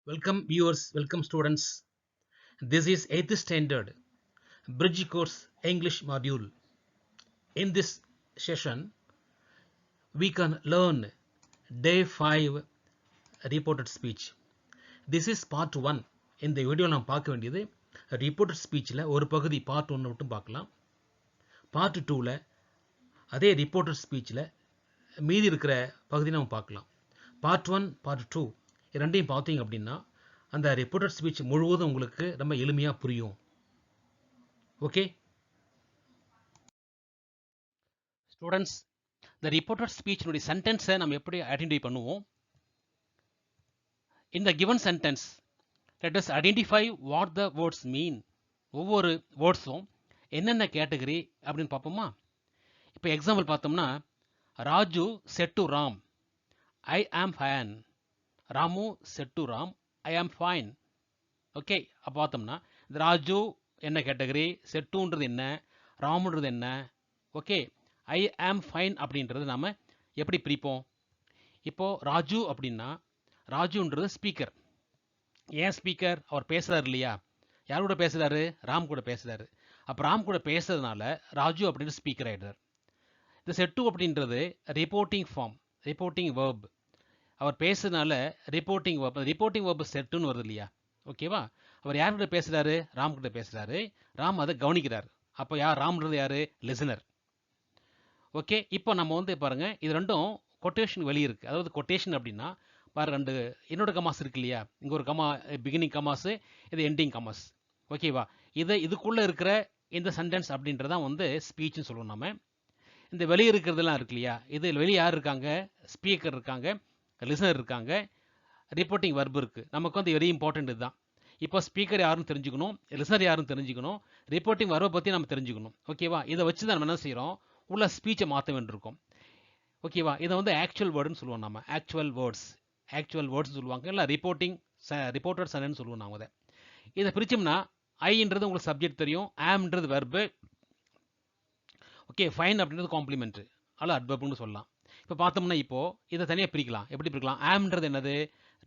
Welcome viewers, welcome students. This is 8th standard bridge course English module. In this session, we can learn day 5 reported speech. This is part 1. இந்த video நாம் பார்க்க வேண்டியது reported speechல ஒரு பகுதி part 1 மட்டும் பார்க்கலாம். part 2ல அதே reported speechல மீதி இருக்கிற பகுதி நாம் பார்க்கலாம். part 1, part 2 இரண்டையும் பார்த்தீங்க அப்படின்னா அந்த reported speech முழுவதும் உங்களுக்கு ரொம்ப எளிமையா புரியும். Okay students, the reported speech உடைய சென்டென்ஸை நம்ம எப்படி ஐடென்டிஃபை பண்ணுவோம்? In the given sentence, let us identify what the words mean. ஒவ்வொரு வேர்ட்ஸும் என்னென்ன கேட்டகரி அப்படின்னு பார்ப்போமா? இப்போ எக்ஸாம்பிள் பார்த்தோம்னா, Raju said to Ram, I am fine. Ramu said to Ram, I am fine. Okay, அப்போ பார்த்தோம்னா இந்த ராஜு என்ன கேட்டகரி, செட்டுன்றது என்ன, ராமுன்றது என்ன. ஓகே, ஐ ஆம் ஃபைன் அப்படின்றது நாம் எப்படி பிரிப்போம்? இப்போது ராஜு அப்படின்னா ராஜுன்றது ஸ்பீக்கர். ஏன் ஸ்பீக்கர்? அவர் பேசுகிறார் இல்லையா? யார் கூட பேசுகிறாரு? ராம் கூட பேசுகிறாரு. அப்போ ராம் கூட பேசுறதுனால ராஜு அப்படின்னு ஸ்பீக்கர் ஆகிடுறார். இந்த செட்டு அப்படின்றது ரிப்போர்ட்டிங் ஃபார்ம், ரிப்போர்ட்டிங் வேர்ப். அவர் பேசுறதுனால ரிப்போர்ட்டிங் வேர்ப், ரிப்போர்ட்டிங் வேர்ப் செட்டுன்னு வருது இல்லையா? ஓகேவா? அவர் யார்கிட்ட பேசுகிறாரு? ராம் கிட்ட பேசுகிறாரு. ராம் அதை கவனிக்கிறார். அப்போ ராம்ன்றது யார்? லிசனர். ஓகே, இப்போ நம்ம வந்து பாருங்கள், இது ரெண்டும் கொட்டேஷன் வெளியே இருக்குது. அதாவது கொட்டேஷன் அப்படின்னா பாரு, ரெண்டு என்னோட கமாஸ் இருக்கு இல்லையா? இங்கே ஒரு கமா பிகினிங் கமாஸு, இது எண்டிங் கமாஸ். ஓகேவா? இதுக்குள்ளே இருக்கிற இந்த சென்டென்ஸ் அப்படின்றதான் வந்து ஸ்பீச்னு சொல்லுவோம் நம்ம. இந்த வெளியே இருக்கிறதெல்லாம் இருக்கு இல்லையா? இது வெளியே யார் இருக்காங்க? ஸ்பீக்கர் இருக்காங்க, லிசனர் இருக்காங்க, ரிப்போர்ட்டிங் வர்ப் இருக்குது. நமக்கு வந்து வெரி இம்பார்ட்டன்ட் இதுதான். இப்போ ஸ்பீக்கர் யாருன்னு தெரிஞ்சுக்கணும், லிசனர் யாருன்னு தெரிஞ்சுக்கணும், ரிப்போர்ட்டிங் வர்பை பற்றி நம்ம தெரிஞ்சுக்கணும். ஓகேவா? இதை வச்சு தான் நம்ம என்ன செய்கிறோம்? உள்ள ஸ்பீச்சை மாற்ற வேண்டியிருக்கும். ஓகேவா? இதை வந்து ஆக்சுவல் வேர்டுன்னு சொல்லுவோம் நம்ம. ஆக்சுவல் வேர்ட்ஸ் சொல்லுவாங்க, இல்லை ரிப்போர்ட்டட் சென்டென்ஸ் சொல்லுவோம் நாங்கள். இதை பிரிச்சோம்னா ஐன்றது உங்களுக்கு சப்ஜெக்ட் தெரியும், ஆம்ன்றது வெர்பு, ஓகே, ஃபைன் அப்படின்றது காம்ப்ளிமெண்ட், அல்ல அட்வர்ப்னு சொல்லலாம். இப்போ பார்த்தோம்னா இப்போது இதை தனியாக பிரிக்கலாம். எப்படி பிரிக்கலாம்? ஆம்ன்றது என்னது?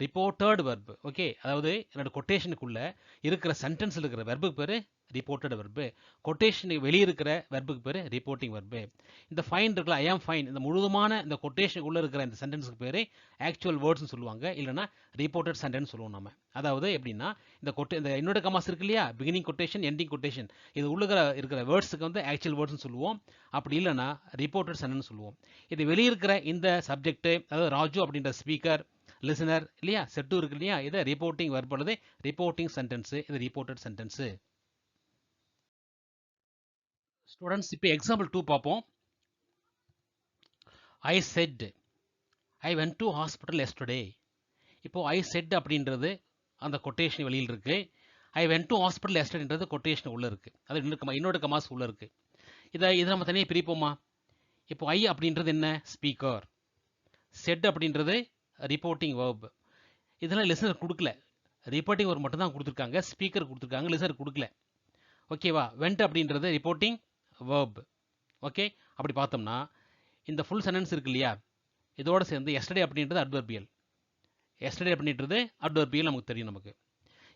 Reported verb. ஓகே, அதாவது என்னோட கொட்டேஷனுக்குள்ளே இருக்கிற சென்டென்ஸில் இருக்கிற வெர்புக்கு பேர் ரிப்போர்ட்டட் வெர்பு. கொட்டேஷனுக்கு வெளியே இருக்கிற வெர்புக்கு பேர் ரிப்போர்ட்டிங் வெர்பு. இந்த ஃபைன் இருக்குல்ல, ஐ ஆம் ஃபைன், இந்த முழுதுமான இந்த கொட்டேஷனுக்குள்ளே இருக்கிற இந்த சென்டென்ஸுக்கு பேர் ஆக்சுவல் வேர்ட்ஸ்னு சொல்லுவாங்க, இல்லைனா ரிப்போர்ட்டட் சென்டென்ஸ் சொல்லுவோம் நம்ம. அதாவது எப்படின்னா, இந்த என்னோட கமாஸ் இருக்கு இல்லையா? பிகினிங் கொட்டேஷன், எண்டிங் கொட்டேஷன், இது உள்ள இருக்கிற வேர்ட்ஸுக்கு வந்து ஆக்சுவல் வேர்ட்ஸ்னு சொல்லுவோம். அப்படி இல்லைனா ரிப்போர்ட்டட் சென்டென்ஸ் சொல்லுவோம். இது வெளியே இருக்கிற இந்த சப்ஜெக்ட், அதாவது ராஜு அப்படின்ற ஸ்பீக்கர், லிசனர் இல்லையா, செட்டு இருக்கு இல்லையா, இதை ரிப்போர்ட்டிங் வெர்ப் அல்லது ரிப்போர்ட்டிங் சென்டென்ஸ், இது ரிப்போர்ட்டட் சென்டென்ஸ். ஸ்டூடெண்ட்ஸ், இப்போ எக்ஸாம்பிள் 2 பார்ப்போம். I said I went to hospital yesterday. இப்போ ஐ செட் அப்படின்றது அந்த கொட்டேஷன் வெளியில் இருக்கு. ஐ வென்ட் டு ஹாஸ்பிட்டல் எஸ்டர்டேன்றது கொட்டேஷன் உள்ள இருக்கு. அது இன்னொரு கமாஸ் உள்ள இருக்கு. இதை நம்ம தனியாக பிரிப்போமா? இப்போ ஐ அப்படின்றது என்ன? ஸ்பீக்கர். செட் அப்படின்றது ரிப்போர்ட்டிங் வேர்ப். இதெல்லாம் லிசனர் கொடுக்கல, ரிப்போர்ட்டிங் வேர்ப் மட்டும் தான் கொடுத்துருக்காங்க, ஸ்பீக்கர் கொடுத்துருக்காங்க, லிசனர் கொடுக்கல. ஓகேவா? வெண்ட் அப்படின்றது ரிப்போர்ட்டிங் வேர்ப். ஓகே, அப்படி பார்த்தோம்னா இந்த ஃபுல் சென்டென்ஸ் இருக்கு இல்லையா, இதோட சேர்ந்து எஸ்டர்டே அப்படின்றது அட்வர்பியல். எஸ்டர்டே அப்படின்றது அட்வர்பியல் நமக்கு தெரியும் நமக்கு.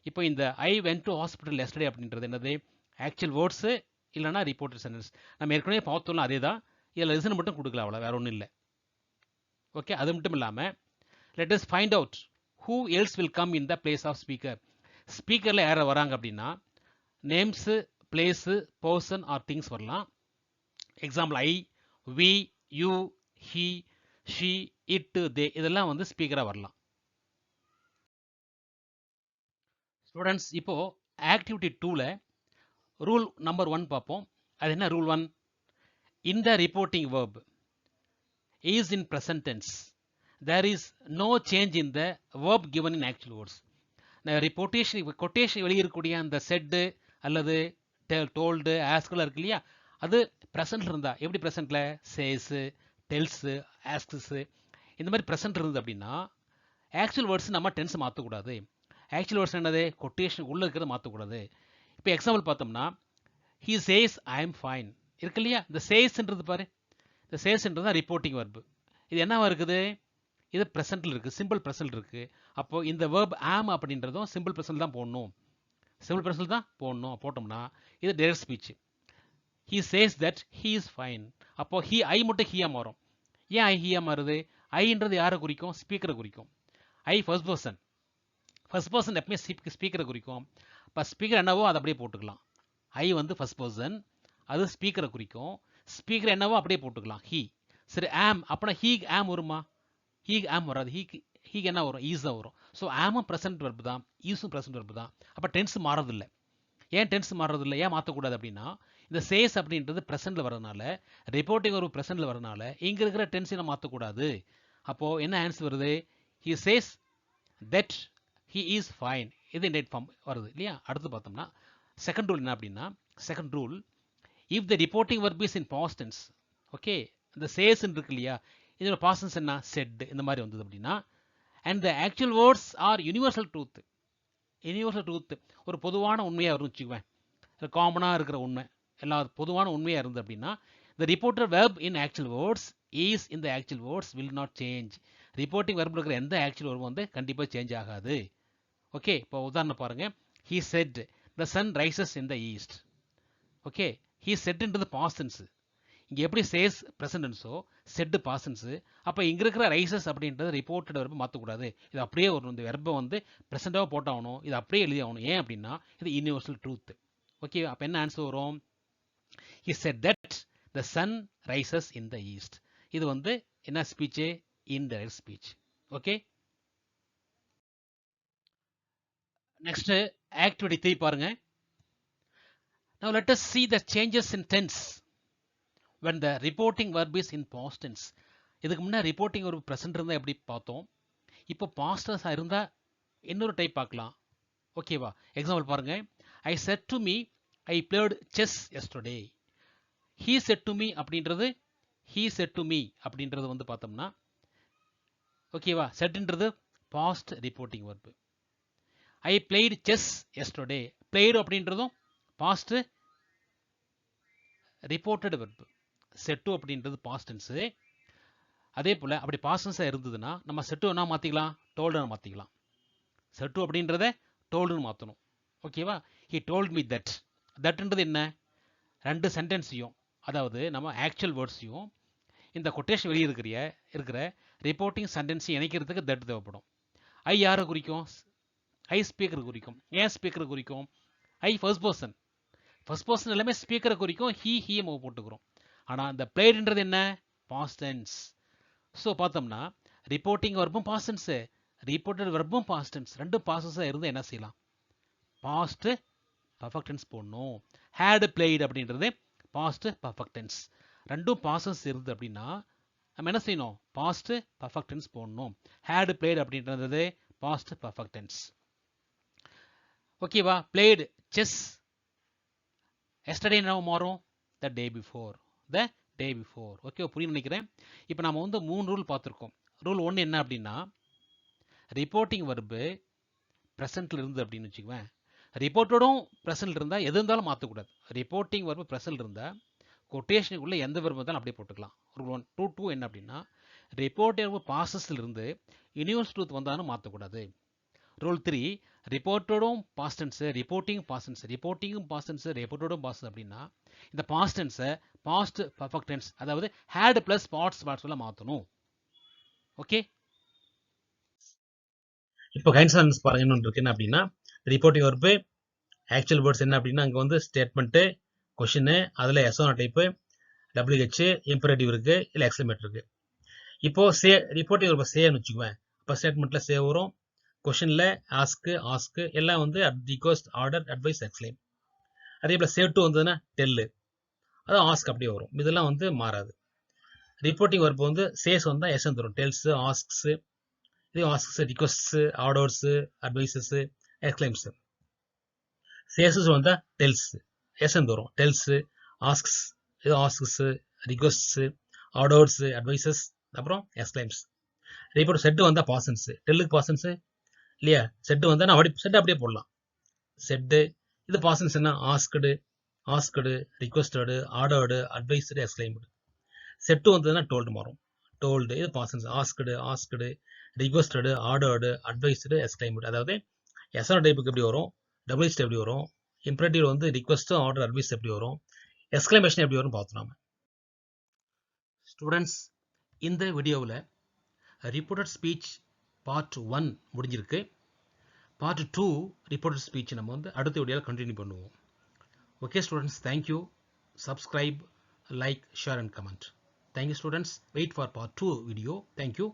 இப்போ இந்த ஐ வென்ட் டு ஹாஸ்பிட்டல் எஸ்டர்டே அப்படின்றது என்னது? ஆக்சுவல் வேர்ட்ஸு இல்லைனா ரிப்போர்ட்டட் சென்டென்ஸ். நம்ம ஏற்கனவே பார்த்தோம்னா அதே தான், இதில் லிசன் மட்டும் கொடுக்கல, அவ்வளோ, வேற ஒன்றும் இல்லை. ஓகே, அது மட்டும் இல்லாமல் let us find out who else will come in the place of speaker. ஸ்பீக்கரில் யார் வராங்க அப்படின்னா names, places, person or things வரலாம். Example I, we, you, he, she, it, they, இதெல்லாம் வந்து ஸ்பீக்கராக வரலாம். ஸ்டூடெண்ட்ஸ், இப்போ ஆக்டிவிட்டி 2ல் ரூல் நம்பர் 1 பார்ப்போம். அது என்ன rule 1? in the reporting verb is in present tense, there is no change in the verb given in actual words. Quotation வெளியிருக்கக்கூடிய அந்த செட்டு அல்லது டோல்டு, ஆஸ்கெல்லாம் இருக்கு இல்லையா, அது ப்ரெசென்ட்ல இருந்தா, எப்படி ப்ரெசென்ட்ல? சேஸு, டெல்ஸு, ஆஸ்க்ஸு, இந்த மாதிரி ப்ரெசென்ட் இருந்தது அப்படின்னா ஆக்சுவல் வேர்ட்ஸ் நம்ம டென்ஸ் மாற்றக்கூடாது. ஆக்சுவல் வேர்ட்ஸ் என்னது? கொட்டேஷன் உள்ளே இருக்கிறத மாற்றக்கூடாது. இப்போ எக்ஸாம்பிள் பார்த்தோம்னா, he says I am fine இருக்கு இல்லையா, இந்த சேஸ்ன்றது பாரு, இந்த சேஸ்ன்றது தான் ரிப்போர்ட்டிங் வர்பு. இது என்னவா இருக்குது? இது ப்ரெசென்ட்ல இருக்கு, சிம்பிள் ப்ரெசென்ட் இருக்கு. அப்போ இந்த வேர்ப் ஆம் அப்படின்றதும் சிம்பிள் ப்ரெசென்ட் தான் போடணும். சிம்பிள் ப்ரெசென்ட் தான் போடணும். போட்டோம்னா இது direct speech. he says that he is fine. அப்போ ஐ மட்டும் ஹீயா மாறும். ஏன் ஐ ஹீயா மாறுது? ஐன்றது யாரை குறிக்கும்? ஸ்பீக்கரை குறிக்கும். ஐ ஃபர்ஸ்ட் பர்சன். ஃபர்ஸ்ட் பர்சன் எப்பவுமே ஸ்பீக்கரை குறிக்கும். இப்போ ஸ்பீக்கர் என்னவோ அதை அப்படியே போட்டுக்கலாம். ஐ வந்து ஃபர்ஸ்ட் பர்சன், அது ஸ்பீக்கரை குறிக்கும். ஸ்பீக்கர் என்னவோ அப்படியே போட்டுக்கலாம், ஹீ. சரி, ஆம் அப்படின்னா ஹீக் ஆம் வருமா? ஹீக் ஆம் வராது. ஹீக் என்ன வரும்? ஈஸ் தான் வரும். ஸோ ஆமும் ப்ரெசென்ட் வெர்பு தான், ஈஸும் ப்ரெசென்ட் வெர்பு தான். அப்போ டென்ஸ் மாறதில்லை. ஏன் டென்ஸ் மாறதில்லை? ஏன் மாற்றக்கூடாது அப்படின்னா, இந்த சேஸ் அப்படின்றது ப்ரெசென்ட்ல வரதுனால, ரிப்போர்ட்டிங் ஒரு ப்ரெசென்ட்ல வரதுனால இங்கே இருக்கிற டென்ஸை மாற்றக்கூடாது. அப்போது என்ன ஆன்சர் வருது? He says that he is fine. இது இன்டெட் ஃபார்ம் வருது இல்லையா? அடுத்து பார்த்தோம்னா செகண்ட் ரூல் என்ன அப்படின்னா, second rule, if the reporting verb is in past tense, okay, இந்த சேஸ் இருக்கு இல்லையா, இதோட பாஸ்ட் டென்ஸ் என்ன? செட். இந்த மாதிரி வந்தது அப்படின்னா, and the actual words R universal truth. Universal truth ஒரு பொதுவான உண்மையாக இருக்குன்னு வச்சுக்குவேன், காமனாக இருக்கிற உண்மை, எல்லா பொதுவான உண்மையாக இருந்தது அப்படின்னா, the reported verb in actual words is in the actual words will not change. Reporting வெர்பில் இருக்கிற எந்த ஆக்சுவல் வெர்பும் வந்து கண்டிப்பாக சேஞ்ச் ஆகாது. ஓகே, இப்போ உதாரணம் பாருங்க. He said the sun rises in the east. Okay, he செட்ன்றது பாஸ்ட் டென்ஸ். இங்கே எப்படி சேஸ் ப்ரெசென்ட் டென்ஸோ செட் பாஸ்ட் டென்ஸ். அப்போ இங்கே இருக்கிற ரைசஸ் அப்படின்றது ரிப்போர்ட்டட் வெர்பை மாற்றக்கூடாது. இது அப்படியே ஒரு இந்த வெர்பை வந்து ப்ரெசென்ட்டாக போட்டாகணும். இது அப்படியே எழுதி ஆகணும். ஏன் அப்படின்னா இது யூனிவர்சல் ட்ரூத். ஓகே, அப்போ என்ன ஆன்சர் வரும்? he said that the sun rises in the east. இது வந்து என்ன speech? indirect speech. Okay, next activity 3 பாருங்க. now let us see the changes in tense when the reporting verb is in past tense. இதுக்கு முன்னே reporting verb present இருந்தா எப்படி பார்த்தோம். இப்போ past tense இருந்தா இன்னொரு டைப் பார்க்கலாம். ஓகேவா? எக்ஸாம்பிள் பாருங்க. I said to me I played chess yesterday. he said to me அப்படின்றது வந்து பார்த்தோம்னா, ஓகேவா, செட்ன்றது past reporting verb. I played chess yesterday, played அப்படின்றதும் பாஸ்ட் ரிப்போர்ட்டட் வெர்பு. செட்டு அப்படின்றது பாஸ்ட் டென்ஸு. அதே போல் அப்படி பாஸ்ட் டென்ஸாக இருந்ததுன்னா நம்ம செட்டு என்ன மாற்றிக்கலாம்? டோல்டுன்னு மாற்றிக்கலாம். செட்டு அப்படின்றத டோல்டுன்னு மாற்றணும். ஓகேவா? He told me that. தட்ன்றது என்ன? ரெண்டு சென்டென்ஸையும், அதாவது நம்ம ஆக்சுவல் வேர்ட்ஸையும் இந்த கொட்டேஷன் வெளியே இருக்கிற ரிப்போர்ட்டிங் சென்டென்ஸையும் இணைக்கிறதுக்கு தட் தேவைப்படும். ஐ யாரை குறிக்கும்? ஐ ஸ்பீக்கரை குறிக்கும். ஏன் ஸ்பீக்கரை குறிக்கும்? ஐ ஃபர்ஸ்ட் பர்சன் எல்லாமே ஸ்பீக்கரை குறிக்கும். ஹீயை நம்ம போட்டுக்கிறோம். ஆனால் இந்த பிளேடுன்றது என்ன? Past tense. ஸோ பார்த்தோம்னா ரிப்போர்ட்டிங் வெர்பும் பாஸ்ட் டென்ஸு, ரிப்போர்ட்டட் வெர்பும் பாஸ்ட் டென்ஸ், ரெண்டும் பாஸ்ட் டென்ஸாக இருந்தால் என்ன செய்யலாம்? பாஸ்ட் பர்ஃபெக்ட் டென்ஸ் போடணும். ஹேட் பிளேட் அப்படின்றது பாஸ்ட் பர்ஃபெக்ட் டென்ஸ். ரெண்டும் பாஸ்ட் டென்ஸ் இருக்குது அப்படின்னா நம்ம என்ன செய்யணும்? பாஸ்ட் பர்ஃபெக்ட் டென்ஸ் போடணும். ஹேட் பிளேட் அப்படின்றது பாஸ்ட் பர்ஃபெக்ட் டென்ஸ். ஓகேவா? பிளேட் செஸ் எஸ்டர்டே என்ன மாறும்? த டே பிஃபோர். ஓகே, புரியும் நினைக்கிறேன். இப்போ நம்ம வந்து 3 ரூல் பார்த்துருக்கோம். ரூல் 1 என்ன அப்படின்னா, ரிப்போர்ட்டிங் வெர்பு ப்ரெசென்ட்ல இருந்து அப்படின்னு வச்சுக்குவேன், ரிப்போர்ட்டடும் ப்ரெசென்ட் இருந்தால் எது இருந்தாலும் மாற்றக்கூடாது. ரிப்போர்ட்டிங் வெர்பு ப்ரெசென்ட் இருந்தால் கொட்டேஷனுக்குள்ளே எந்த வெர்பு இருந்தாலும் அப்படியே போட்டுக்கலாம். ரூல் 1. 2 என்ன அப்படின்னா, ரிப்போர்ட்டிங் வெர்பு பாஸ்டஸ்ல இருந்து யூனிவர்சல் ட்ரூத் வந்தாலும் மாற்றக்கூடாது. ரூல் 3, ரிப்போர்ட்டடும் பாஸ்ட் டென்ஸ், ரிப்போர்ட்டிங்கும் பாஸ்ட் டென்ஸ், ரிப்போர்ட்டடும் பாஸ்ட் அப்படின்னா இந்த பாஸ்ட் டென்ஸை பாஸ்ட் பர்ஃபெக்ட் டென்ஸ், அதாவது ஹேட் பிளஸ் பார்ட்ஸ்ல மாற்றணும். ஓகே, இப்போ கைன்ஸ் பாருங்க. இன்னொன்று இருக்கு என்ன அப்படின்னா, ரிப்போர்ட்டிங் வெர்பு ஆக்சுவல் வேர்ட்ஸ் என்ன அப்படின்னா, அங்கே வந்து ஸ்டேட்மெண்ட்டு, கொஷினு, அதில் எஸ்ஓன டைப்பு, WH, இம்பரேட்டிவ் இருக்குது, இல்லை எக்ஸ்க்ளமேட்டர் இருக்குது. இப்போது ரிப்போர்ட்டிங் வெர்பை சேன்னு வச்சுக்குவேன். இப்போ ஸ்டேட்மெண்ட்டில் சே வரும், கொஷனில் ஆஸ்க்கு எல்லாம் வந்து ரிக்வெஸ்ட், ஆர்டர், அட்வைஸ், எக்ஸ்க்ளைம். அதே போல் சேவ் 2 வந்ததுன்னா டெல்லு, அது ஆஸ்க் அப்படியே வரும். இதெல்லாம் வந்து மாறாது. ரிப்போர்ட்டிங் வெர்பு வந்து சேஸ் வந்தால் எஸ் வந்துடும். டெல்ஸு, ஆஸ்க்ஸு, இது ஆஸ்க்ஸு, ரிக்வெஸ்ட்ஸு, ஆர்டர்ஸு, அட்வைஸஸு, எக்ஸ்க்ளைம்ஸு. சேஸஸ் வந்தால் டெல்ஸ், எஸ் வரும். டெல்ஸு, ஆஸ்க்ஸ், இது ஆஸ்க்ஸு, ரிக்வெஸ்ட்ஸு, ஆர்டர்ஸு, அட்வைசஸ், அப்புறம் எக்ஸ்க்ளைம்ஸ். ரிப்போர்ட் செட்டு வந்தால் பாசன்ஸு, டெல்லுக்கு பாசன்ஸு இல்லையா? செட்டு வந்தால் நான் செட்டு அப்படியே போடலாம். செட்டு, இது பாசன்ஸ் என்ன? Asked, requested, ordered, advised, exclaimed. Said வந்ததுன்னா டோல்டு மாறும். told இது past asked requested ordered advised exclaimed. அதாவது எஸ்ஆர் டைப்புக்கு எப்படி வரும், டபிள்யூஹெச் எப்படி வரும், இம்பரேட்டிவ் வந்து ரிக்வெஸ்ட் ஆர்டர் அட்வைஸ் எப்படி வரும், எக்ஸ்கிளமேஷன் எப்படி வரும் பார்த்தோம் நாம. ஸ்டூடெண்ட்ஸ், இந்த வீடியோவில் ரிப்போர்ட்டட் ஸ்பீச் பார்ட் 1 முடிஞ்சிருக்கு. பார்ட் 2 ரிப்போர்ட்டட் ஸ்பீச் நம்ம வந்து அடுத்த வீடியோவில் கண்டினியூ பண்ணுவோம். Okay students, thank you. Subscribe, like, share and comment. Thank you students. Wait for part 2 video. Thank you.